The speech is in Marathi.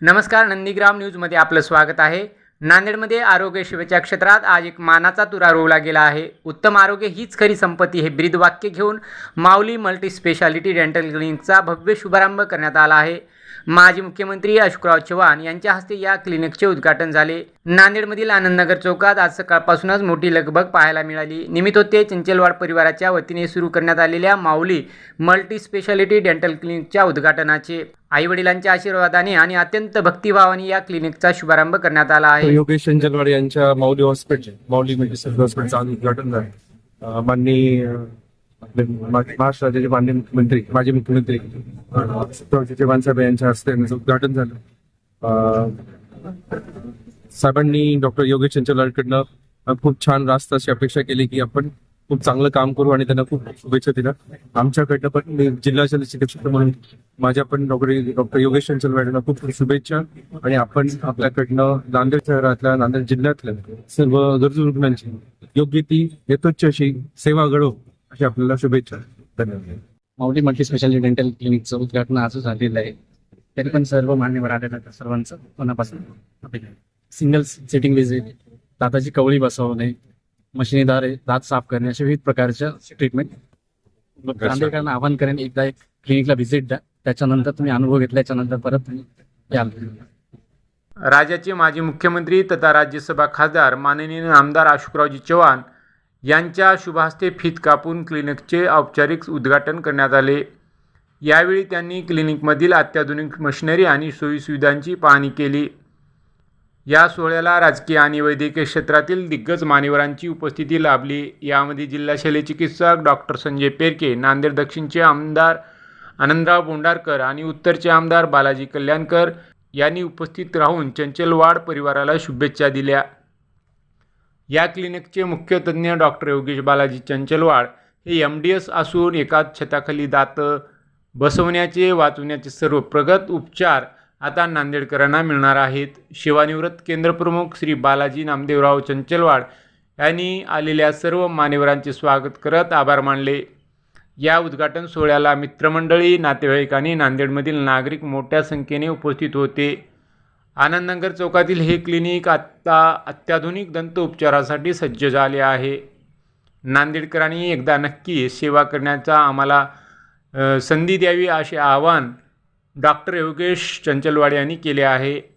नमस्कार, नंदीग्राम न्यूजमध्ये आपलं स्वागत आहे। नांदेडमध्ये आरोग्य सेवेच्या क्षेत्रात आज एक मानाचा तुरा रोवला गेला आहे। उत्तम आरोग्य हीच खरी संपत्ती हे ब्रीदवाक्य घेऊन माऊली मल्टी स्पेशालिटी डेंटल क्लिनिकचा भव्य शुभारंभ करण्यात आला आहे। माजी मुख्यमंत्री अशोकराव चव्हाण यांच्या हस्ते या क्लिनिकचे उद्घाटन झाले। नांदेडमधील आनंदनगर चौकात आज सकाळपासूनच मोठी लगबग पाहायला मिळाली। निमित्त होते चंचलवाड परिवाराच्या वतीने सुरू करण्यात आलेल्या माऊली मल्टी स्पेशालिटी डेंटल क्लिनिकच्या उद्घाटनाचे। आई-वडिलांच्या आशीर्वादाने आणि अत्यंत भक्तिभावाने या क्लिनिकचा शुभारंभ करण्यात आला आहे। योगेश चंचलवाड यांच्या माऊली मेडिकल हॉस्पिटलचं आज उद्घाटन झालं। माननीय महाराष्ट्र राज्याचे माननीय मुख्यमंत्री माजी मुख्यमंत्री चव्हाण साहेब यांच्या हस्ते उद्घाटन झालं। साहेबांनी डॉक्टर योगेश चंचलवाडकडनं खूप छान रास्त अशी अपेक्षा केली की आपण खूप चांगलं काम करू आणि त्यांना खूप शुभेच्छा दिल्या। आमच्याकडनं पण जिल्हा शल्य चिकित्सक म्हणून माझ्या पण डॉक्टर योगेश चंचलवाड यांना खूप शुभेच्छा आणि आपण आपल्याकडनं नांदेड शहरातल्या नांदेड जिल्ह्यातल्या सर्व गरजू रुग्णांची योग्य ती यथोच्च अशी सेवा घडो अशी आपल्याला शुभेच्छा। धन्यवाद। माऊली मल्टी स्पेशालिटी डेंटल क्लिनिकचं उद्घाटन आज झालेलं आहे। तरी पण सर्व मान्यवर आलेल्या सर्वांचं मनापासून अभिनंदन। सिंगल सिटिंग विजिट, दाताची कवळी बसवणे, मशिनीद्वारे दात साफ करणे अशा विविध प्रकारच्या ट्रीटमेंट नांदेडकरांना आवाहन करेन, एकदा एक क्लिनिकला व्हिजिट द्या, त्याच्यानंतर तुम्ही अनुभव घेतल्याच्या नंतर परत तुम्ही याल। राज्याचे माजी मुख्यमंत्री तथा राज्यसभा खासदार माननीय आमदार अशोकरावजी चव्हाण यांच्या शुभहस्ते फीत कापून क्लिनिकचे औपचारिक उद्घाटन करण्यात आले। यावेळी त्यांनी क्लिनिकमधील अत्याधुनिक मशिनरी आणि सोयीसुविधांची पाहणी केली। या सोहळ्याला राजकीय आणि वैद्यकीय क्षेत्रातील दिग्गज मान्यवरांची उपस्थिती लाभली। यामध्ये जिल्हा शल्य चिकित्सक डॉक्टर संजय पेरके, नांदेड दक्षिणचे आमदार आनंदराव बोंडारकर आणि उत्तरचे आमदार बालाजी कल्याणकर यांनी उपस्थित राहून चंचलवाड परिवाराला शुभेच्छा दिल्या। या क्लिनिकचे मुख्य तज्ज्ञ डॉक्टर योगेश बालाजी चंचलवाड हे MDS असून एकाच छताखाली दात बसवण्याचे वाचवण्याचे सर्व प्रगत उपचार आता नांदेडकरांना मिळणार आहेत। सेवानिवृत्त केंद्रप्रमुख श्री बालाजी नामदेवराव चंचलवाड यांनी आलेल्या सर्व मान्यवरांचे स्वागत करत आभार मानले। या उद्घाटन सोहळ्याला मित्रमंडळी, नातेवाईक आणि नांदेडमधील नागरिक मोठ्या संख्येने उपस्थित होते। आनंदनगर चौकातील हे क्लिनिक आता अत्याधुनिक दंत उपचारासाठी सज्ज झाले आहे। नांदेडकरांनी एकदा नक्की सेवा करण्याचा आम्हाला संधी द्यावी असे आवाहन डॉक्टर योगेश चंचलवाड यांनी केले आहे।